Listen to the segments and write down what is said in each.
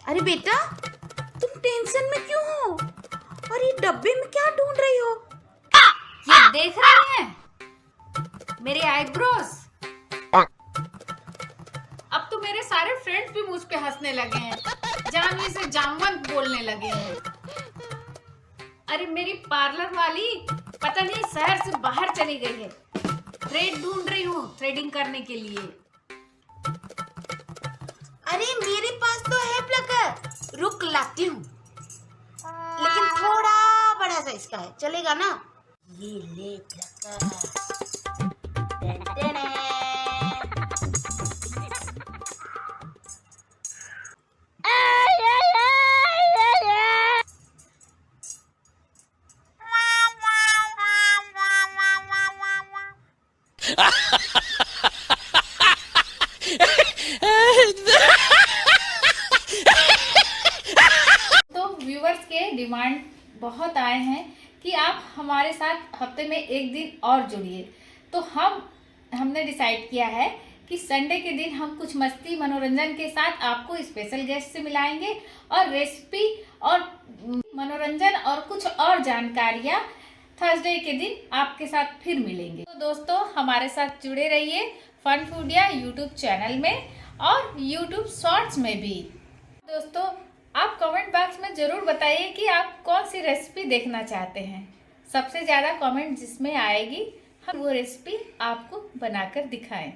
अरे बेटा, तुम टेंशन में क्यों हो? और ये डब्बे में क्या ढूंढ रही हो? ये देख रही हैं मेरे आईब्रोज। अब तो मेरे सारे फ्रेंड्स भी मुझ पे हंसने लगे हैं, जानवी से जामवंत बोलने लगे हैं। अरे मेरी पार्लर वाली पता नहीं शहर से बाहर चली गई है। थ्रेड ढूंढ रही हूँ थ्रेडिंग करने के लिए। अरे मेरे पास तो है प्लकर, रुक लाती हूँ। लेकिन थोड़ा बड़ा साइज का है, चलेगा ना? ये ले प्लकर। टेंटेने। तो व्यूवर्स के डिमांड बहुत आए हैं कि आप हमारे साथ हफ्ते में एक दिन और जुड़िए। तो हमने डिसाइड किया है कि संडे के दिन हम कुछ मस्ती मनोरंजन के साथ आपको स्पेशल गेस्ट से मिलाएंगे और रेसिपी और मनोरंजन और कुछ और जानकारियाँ थर्सडे के दिन आपके साथ फिर मिलेंगे। तो दोस्तों हमारे साथ जुड़े रहिए फन फूडिया यूट्यूब चैनल में और यूट्यूब शॉर्ट्स में भी। दोस्तों आप कमेंट बॉक्स में ज़रूर बताइए कि आप कौन सी रेसिपी देखना चाहते हैं। सबसे ज़्यादा कमेंट जिसमें आएगी हम वो रेसिपी आपको बनाकर दिखाएं।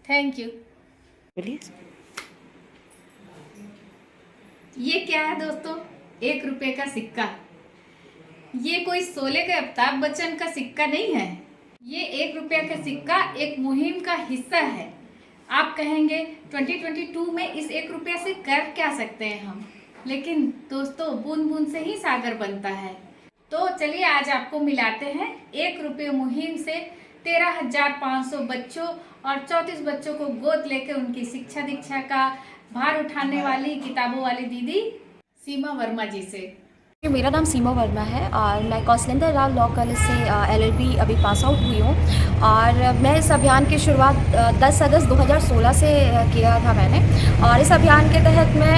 Thank you. बोलिए। ये क्या है दोस्तों? 1 रुपये का सिक्का। ये कोई शोले के अमिताभ बच्चन का सिक्का नहीं है। ये 1 रुपया का सिक्का एक मुहिम का हिस्सा है। आप कहेंगे 2022 में इस 1 रुपया से कर क्या सकते हैं हम, लेकिन दोस्तों बूंद बूंद से ही सागर बनता है। तो चलिए आज आपको मिलाते हैं 1 रुपये मुहिम से 13,500 बच्चों और 34 बच्चों को गोद लेकर उनकी शिक्षा दीक्षा का भार उठाने वाली किताबों वाली दीदी सीमा वर्मा जी से। मेरा नाम सीमा वर्मा है और मैं कौशलेंद्र राव लॉ कॉलेज से LLB अभी पास आउट हुई हूँ। और मैं इस अभियान की शुरुआत 10 अगस्त 2016 से किया था मैंने। और इस अभियान के तहत मैं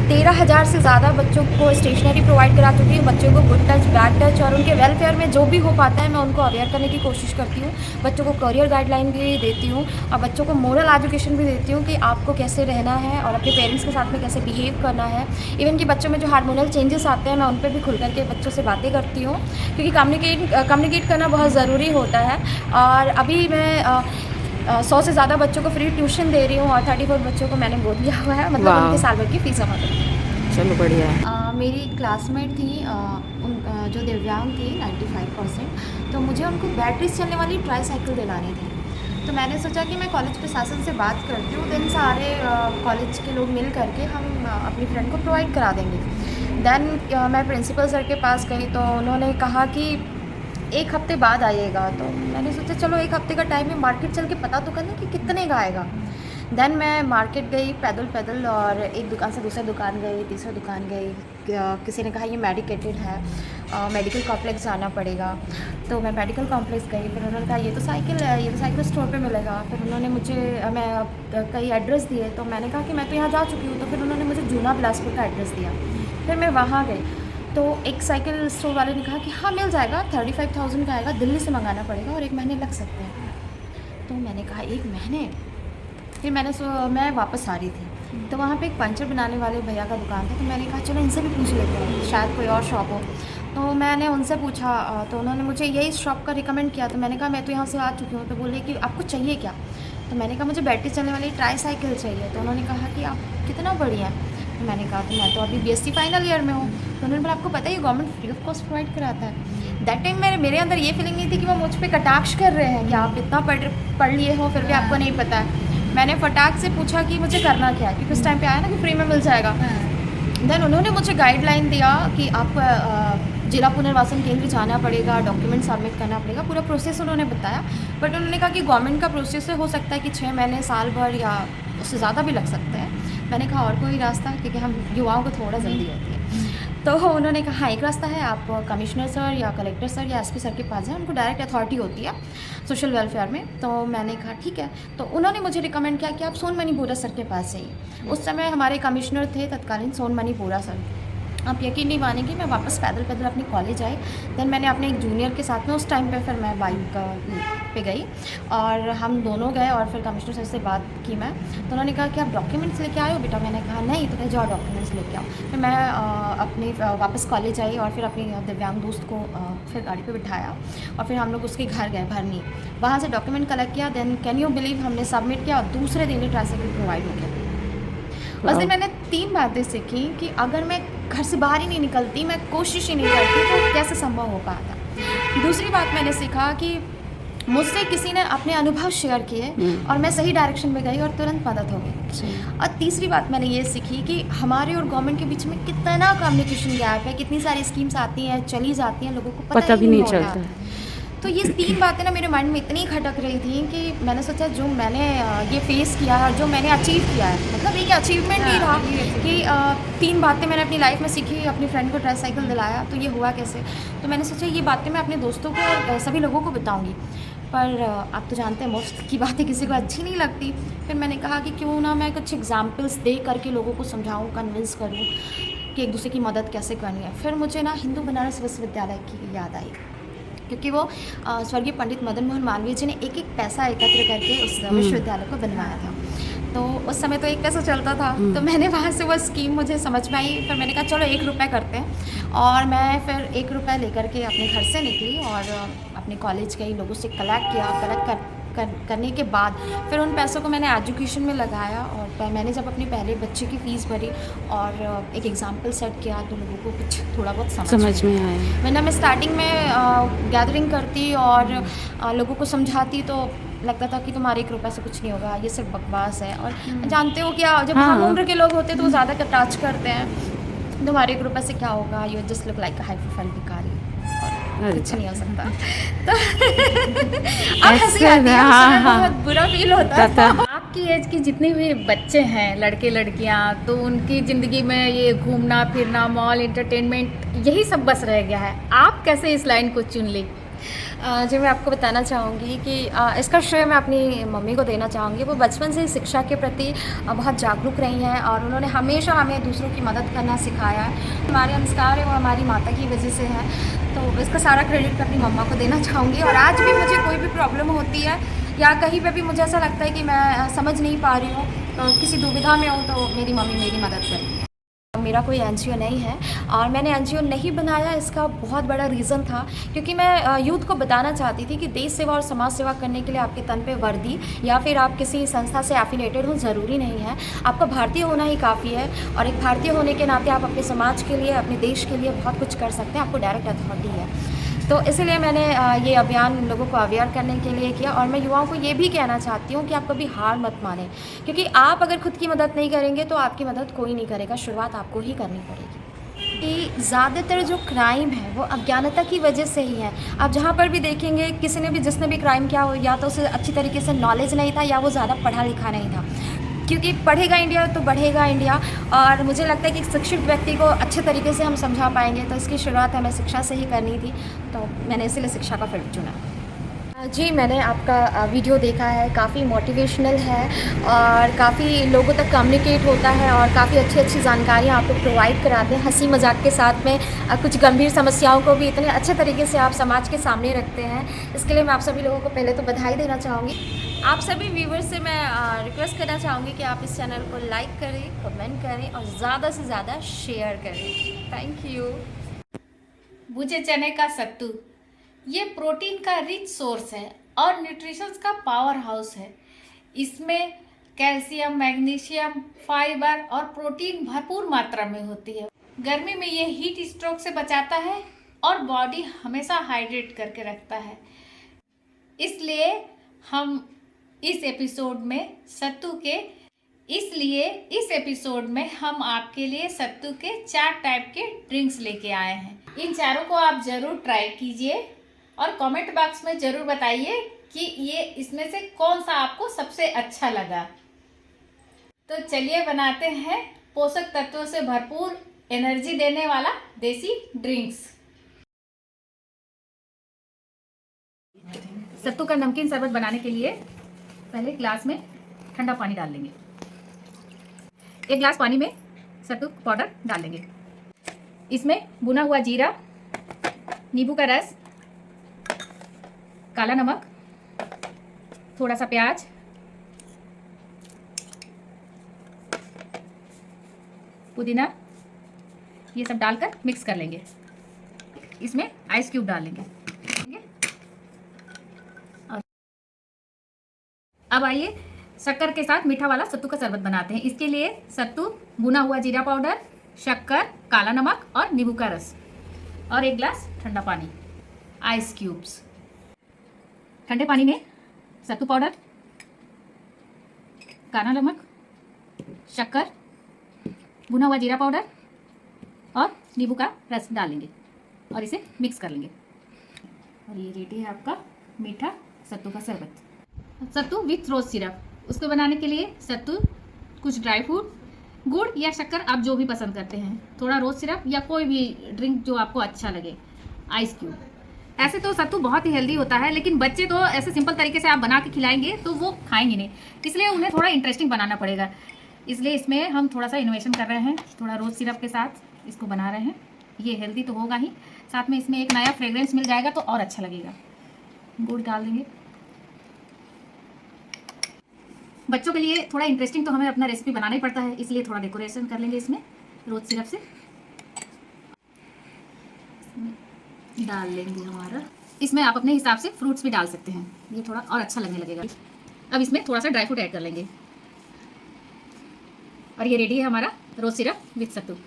13,000 से ज़्यादा बच्चों को स्टेशनरी प्रोवाइड करा चुकी हूँ। बच्चों को गुड टच, बैड टच और उनके वेलफेयर में जो भी हो पाता है मैं उनको अवेयर करने की कोशिश करती हूँ। बच्चों को करियर गाइडलाइन भी देती हूँ और बच्चों को मोरल एजुकेशन भी देती हूँ कि आपको कैसे रहना है और अपने पेरेंट्स के साथ में कैसे बिहेव करना है। इवन कि बच्चों में जो हार्मोनल चेंजेस आते हैं मैं उन पर भी खुल करके बच्चों से बातें करती हूँ, क्योंकि कम्युनिकेट करना बहुत ज़रूरी होता है। और अभी मैं 100 से ज़्यादा बच्चों को फ्री ट्यूशन दे रही हूँ और 34 बच्चों को मैंने गोद लिया हुआ है, मतलब उनके साल भर की फीस जमा करती हूँ। चलो बढ़िया है। मेरी क्लासमेट थी जो दिव्यांग थी 95%, तो मुझे उनको बैटरी से चलने वाली ट्राईसाइकिल दिलानी थी। तो मैंने सोचा कि मैं कॉलेज प्रशासन से बात करती हूँ, देन सारे कॉलेज के लोग मिल करके हम अपनी फ्रेंड को प्रोवाइड करा देंगे। देन मैं प्रिंसिपल सर के पास गई तो उन्होंने कहा कि 1 हफ्ते बाद आइएगा। तो मैंने सोचा चलो 1 हफ्ते का टाइम है, मार्केट चल के पता तो करना कि कितने का आएगा। देन मैं मार्केट गई पैदल और एक दुकान से दूसरी दुकान गई, तीसरी दुकान गई। किसी ने कहा ये मेडिकेटेड है, मेडिकल कॉम्प्लेक्स जाना पड़ेगा। तो मैं मेडिकल कॉम्प्लेक्स गई, फिर उन्होंने कहा ये तो साइकिल है, ये तो साइकिल स्टोर पे मिलेगा। फिर उन्होंने मुझे कई एड्रेस दिए, तो मैंने कहा कि मैं तो यहाँ जा चुकी हूँ। तो फिर उन्होंने मुझे जूना बिलासपुर का एड्रेस दिया। फिर मैं वहाँ गई तो एक साइकिल स्टोर वाले ने कहा कि हाँ मिल जाएगा, 35,000 का आएगा, दिल्ली से मंगाना पड़ेगा और 1 महीने लग सकते हैं। तो मैंने कहा 1 महीने। फिर मैं वापस आ रही थी तो वहाँ पे एक पंचर बनाने वाले भैया का दुकान था। तो मैंने कहा चलो इनसे भी पूछ लेते हैं, शायद कोई और शॉप हो। तो मैंने उनसे पूछा तो उन्होंने मुझे यही शॉप का रिकमेंड किया। तो मैंने कहा मैं तो यहाँ से आ चुकी हूँ। तो बोले कि आपको चाहिए क्या? तो मैंने कहा मुझे बैटरी चलने वाली ट्राईसाइकिल चाहिए। तो उन्होंने कहा कि आप कितना बढ़िया है। तो मैंने कहा तो मैं तो अभी BSc फाइनल ईयर में हूँ। तो उन्होंने बोला आपको पता है ये government free of cost provide कराता है। दैट टाइम मेरे अंदर ये फीलिंग नहीं थी कि वो मुझ पर कटाक्ष कर रहे हैं कि आप इतना पढ़ लिए हो फिर भी आपको नहीं पता है। मैंने फटाक से पूछा कि मुझे करना क्या है, क्योंकि उस टाइम पे आया ना कि फ्री में मिल जाएगा। देन उन्होंने मुझे गाइडलाइन दिया कि आप जिला पुनर्वासन केंद्र जाना पड़ेगा, डॉक्यूमेंट सबमिट करना पड़ेगा, पूरा प्रोसेस उन्होंने बताया। बट उन्होंने कहा कि गवर्नमेंट का प्रोसेस हो सकता है कि 6 महीने, साल भर या उससे ज़्यादा भी लग सकते हैं। मैंने कहा और कोई रास्ता, क्योंकि हम युवाओं को थोड़ा जल्दी होती है। तो उन्होंने कहा हाँ एक रास्ता है, आप कमिश्नर सर या कलेक्टर सर या एसपी सर के पास जाएं, उनको डायरेक्ट अथॉरिटी होती है सोशल वेलफेयर में। तो मैंने कहा ठीक है। तो उन्होंने मुझे रिकमेंड किया कि आप सोनमणि बोरा सर के पास जाइए। उस समय हमारे कमिश्नर थे तत्कालीन सोनमणि बोरा सर। आप यकीन नहीं मानेंगे, मैं वापस पैदल पैदल अपने कॉलेज आई। देन मैंने अपने एक जूनियर के साथ में उस टाइम पे फिर मैं बाइक पे गई और हम दोनों गए और फिर कमिश्नर सर से बात की मैं। तो उन्होंने कहा कि आप डॉक्यूमेंट्स लेके आए हो बेटा? मैंने कहा नहीं। तो कहे जाओ डॉक्यूमेंट्स लेके आओ। फिर मैं अपने वापस कॉलेज आई और फिर अपने दिव्यांग दोस्त को फिर गाड़ी पे बिठाया और फिर हम लोग उसके घर गए भरनी। वहाँ से डॉक्यूमेंट कलेक्ट किया। देन कैन यू बिलीव हमने सबमिट किया और दूसरे दिन ही ट्राइसाइकिल प्रोवाइड हो गया। उस दिन मैंने 3 बातें सीखी कि अगर मैं घर से बाहर ही नहीं निकलती, मैं कोशिश ही नहीं करती, तो कैसे संभव हो पाता। दूसरी बात मैंने सीखा कि मुझसे किसी ने अपने अनुभव शेयर किए और मैं सही डायरेक्शन में गई और तुरंत मदद हो गई। और तीसरी बात मैंने ये सीखी कि हमारे और गवर्नमेंट के बीच में कितना कम्युनिकेशन गैप है, कितनी सारी स्कीम्स आती हैं चली जाती हैं, लोगों को पता भी नहीं चलता। तो ये 3 बातें ना मेरे माइंड में इतनी खटक रही थी कि मैंने सोचा जो मैंने ये फेस किया है और जो मैंने अचीव किया है, मतलब एक अचीवमेंट ही रहा कि 3 बातें मैंने अपनी लाइफ में सीखी। अपनी फ्रेंड को ट्राइसाइकिल दिलाया, तो ये हुआ कैसे। तो मैंने सोचा ये बातें मैं अपने दोस्तों को और सभी लोगों को बताऊंगी। पर आप तो जानते हैं मुफ्त की बातें किसी को अच्छी नहीं लगती। फिर मैंने कहा कि क्यों ना मैं कुछ एग्जाम्पल्स दे करके लोगों को समझाऊँ, कन्विंस करूँ कि एक दूसरे की मदद कैसे करनी है। फिर मुझे ना हिंदू बनारस विश्वविद्यालय की याद आई, क्योंकि वो स्वर्गीय पंडित मदन मोहन मालवीय जी ने एक एक पैसा एकत्र करके उस विश्वविद्यालय को बनवाया था। तो उस समय तो 1 पैसा चलता था। तो मैंने वहाँ से वो स्कीम मुझे समझ में आई। फिर मैंने कहा चलो 1 रुपये करते हैं। और मैं फिर 1 रुपया लेकर के अपने घर से निकली और अपने कॉलेज गई, लोगों से कलेक्ट किया। कलेक्ट करने के बाद फिर उन पैसों को मैंने एजुकेशन में लगाया। और मैंने जब अपने पहले बच्चे की फ़ीस भरी और एक एग्जाम्पल सेट किया तो लोगों को कुछ थोड़ा बहुत समझ में आया। वरना मैं स्टार्टिंग में गैदरिंग करती और लोगों को समझाती तो लगता था कि तुम्हारे 1 रुपये से कुछ नहीं होगा, ये सिर्फ बकवास है। और जानते हो क्या, जब हम उम्र के लोग होते हैं तो वो ज़्यादा टच करते हैं, तुम्हारे 1 रुपये से क्या होगा, you just look like a high profile भिखारी, कुछ नहीं हो सकता। तो अब हंसी आती है, बहुत बुरा फील होता था। आपकी एज की जितने भी बच्चे हैं, लड़के लड़कियां, तो उनकी ज़िंदगी में ये घूमना फिरना, मॉल, एंटरटेनमेंट, यही सब बस रह गया है। आप कैसे इस लाइन को चुन ली? जी मैं आपको बताना चाहूँगी कि इसका श्रेय मैं अपनी मम्मी को देना चाहूँगी। वो बचपन से ही शिक्षा के प्रति बहुत जागरूक रही हैं और उन्होंने हमेशा हमें दूसरों की मदद करना सिखाया है। हमारे संस्कार है वो हमारी माता की वजह से है, तो इसका सारा क्रेडिट मैं अपनी मम्मा को देना चाहूँगी। और आज भी मुझे कोई भी प्रॉब्लम होती है या कहीं पर भी मुझे ऐसा लगता है कि मैं समझ नहीं पा रही हूँ, किसी दुविधा में हूँ, तो मेरी मम्मी मेरी मदद करती है। मेरा कोई एनजीओ नहीं है और मैंने एनजीओ नहीं बनाया, इसका बहुत बड़ा रीज़न था क्योंकि मैं यूथ को बताना चाहती थी कि देश सेवा और समाज सेवा करने के लिए आपके तन पे वर्दी या फिर आप किसी संस्था से एफिलेटेड हो ज़रूरी नहीं है। आपका भारतीय होना ही काफ़ी है और एक भारतीय होने के नाते आप अपने समाज के लिए, अपने देश के लिए बहुत कुछ कर सकते हैं। आपको डायरेक्ट अथॉरिटी है। तो इसलिए मैंने ये अभियान लोगों को अवेयर करने के लिए किया। और मैं युवाओं को ये भी कहना चाहती हूँ कि आप कभी हार मत मानें, क्योंकि आप अगर खुद की मदद नहीं करेंगे तो आपकी मदद कोई नहीं करेगा। शुरुआत आपको ही करनी पड़ेगी। कि ज़्यादातर जो क्राइम है वो अज्ञानता की वजह से ही है। आप जहाँ पर भी देखेंगे किसी ने भी, जिसने भी क्राइम किया हो, या तो उसे अच्छी तरीके से नॉलेज नहीं था या वो ज़्यादा पढ़ा लिखा नहीं था। क्योंकि पढ़ेगा इंडिया तो बढ़ेगा इंडिया। और मुझे लगता है कि शिक्षित व्यक्ति को अच्छे तरीके से हम समझा पाएंगे, तो इसकी शुरुआत हमें शिक्षा से ही करनी थी। तो मैंने इसीलिए शिक्षा का फील्ड चुना। जी मैंने आपका वीडियो देखा है, काफ़ी मोटिवेशनल है और काफ़ी लोगों तक कम्युनिकेट होता है और काफ़ी अच्छी अच्छी जानकारियाँ आप लोग प्रोवाइड कराते हैं हंसी मजाक के साथ में। कुछ गंभीर समस्याओं को भी इतने अच्छे तरीके से आप समाज के सामने रखते हैं। इसके लिए मैं आप सभी लोगों को पहले तो बधाई देना चाहूँगी। आप सभी व्यूवर्स से मैं रिक्वेस्ट करना चाहूँगी कि आप इस चैनल को लाइक करें, कमेंट करें और ज़्यादा से ज़्यादा शेयर करें। Thank you. भुजे चने का सत्तू ये प्रोटीन का रिच सोर्स है और न्यूट्रिशन का पावर हाउस है। इसमें कैल्शियम, मैग्नीशियम, फाइबर और प्रोटीन भरपूर मात्रा में होती है। गर्मी में ये हीट स्ट्रोक से बचाता है और बॉडी हमेशा हाइड्रेट करके रखता है। इसलिए हम इस एपिसोड में हम आपके लिए सत्तू के 4 टाइप के ड्रिंक्स लेके आए हैं। इन चारों को आप ज़रूर ट्राई कीजिए और कमेंट बॉक्स में ज़रूर बताइए कि ये इसमें से कौन सा आपको सबसे अच्छा लगा। तो चलिए बनाते हैं पोषक तत्वों से भरपूर एनर्जी देने वाला देसी ड्रिंक्स। सत्तू का नमकीन शरबत बनाने के लिए पहले ग्लास में ठंडा पानी डाल लेंगे। 1 ग्लास पानी में सत्तू पाउडर डाल लेंगे। इसमें भुना हुआ जीरा, नींबू का रस, काला नमक, थोड़ा सा प्याज, पुदीना, ये सब डालकर मिक्स कर लेंगे। इसमें आइस क्यूब डाल लेंगे। अब आइए शक्कर के साथ मीठा वाला सत्तू का शरबत बनाते हैं। इसके लिए सत्तू, भुना हुआ जीरा पाउडर, शक्कर, काला नमक और नींबू का रस और 1 ग्लास ठंडा पानी, आइस क्यूब्स। ठंडे पानी में सत्तू पाउडर, काला नमक, शक्कर, भुना हुआ जीरा पाउडर और नींबू का रस डालेंगे और इसे मिक्स कर लेंगे। और ये रेडी है आपका मीठा सत्तू का शरबत। सत्तू विथ रोज सिरप। उसको बनाने के लिए सत्तू, कुछ ड्राई फ्रूट, गुड़ या शक्कर, आप जो भी पसंद करते हैं, थोड़ा रोज सिरप या कोई भी ड्रिंक जो आपको अच्छा लगे, आइस क्यूब। ऐसे तो सत्तू बहुत ही हेल्दी होता है, लेकिन बच्चे तो ऐसे सिंपल तरीके से आप बना के खिलाएंगे तो वो खाएंगे नहीं, इसलिए उन्हें थोड़ा इंटरेस्टिंग बनाना पड़ेगा। इसलिए इसमें हम थोड़ा सा इनोवेशन कर रहे हैं, थोड़ा रोज सिरप के साथ इसको बना रहे हैं। ये हेल्दी तो होगा ही, साथ में इसमें एक नया फ्रेग्रेंस मिल जाएगा तो और अच्छा लगेगा। गुड़ डाल देंगे। बच्चों के लिए थोड़ा इंटरेस्टिंग तो हमें अपना रेसिपी बनाना ही पड़ता है, इसलिए थोड़ा डेकोरेशन कर लेंगे इसमें रोज सिरप से। डाल लेंगे हमारा। इसमें आप अपने हिसाब से फ्रूट्स भी डाल सकते हैं, ये थोड़ा और अच्छा लगने लगेगा। अब इसमें थोड़ा सा ड्राई फ्रूट ऐड कर लेंगे और ये रेडी है हमारा रोज सिरप विथ सत्तू।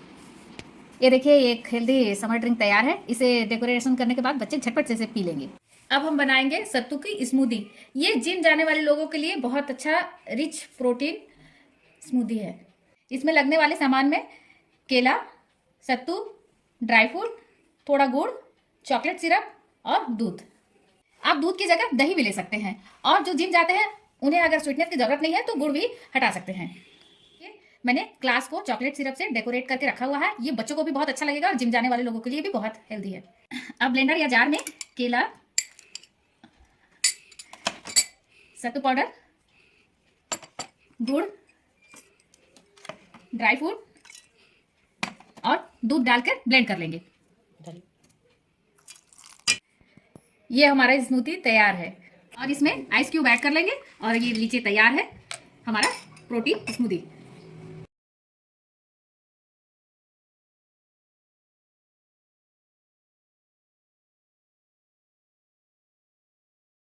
ये देखिए, एक हेल्दी समर ड्रिंक तैयार है। इसे डेकोरेशन करने के बाद बच्चे झटपट से पी लेंगे। अब हम बनाएंगे सत्तू की स्मूदी। ये जिम जाने वाले लोगों के लिए बहुत अच्छा रिच प्रोटीन स्मूदी है। इसमें लगने वाले सामान में केला, सत्तू, ड्राई फ्रूट, थोड़ा गुड़, चॉकलेट सिरप और दूध। आप दूध की जगह दही भी ले सकते हैं, और जो जिम जाते हैं उन्हें अगर स्वीटनेस की जरूरत नहीं है तो गुड़ भी हटा सकते हैं। मैंने ग्लास को चॉकलेट सिरप से डेकोरेट करके रखा हुआ है। ये बच्चों को भी बहुत अच्छा लगेगा और जिम जाने वाले लोगों के लिए भी बहुत हेल्दी है। अब ब्लेंडर या जार में केला, सत्तू पाउडर, गुड़, ड्राई फ्रूट और दूध डालकर ब्लेंड कर लेंगे। ये हमारा स्मूदी तैयार है और इसमें आइस क्यूब ऐड कर लेंगे और ये नीचे तैयार है हमारा प्रोटीन स्मूदी।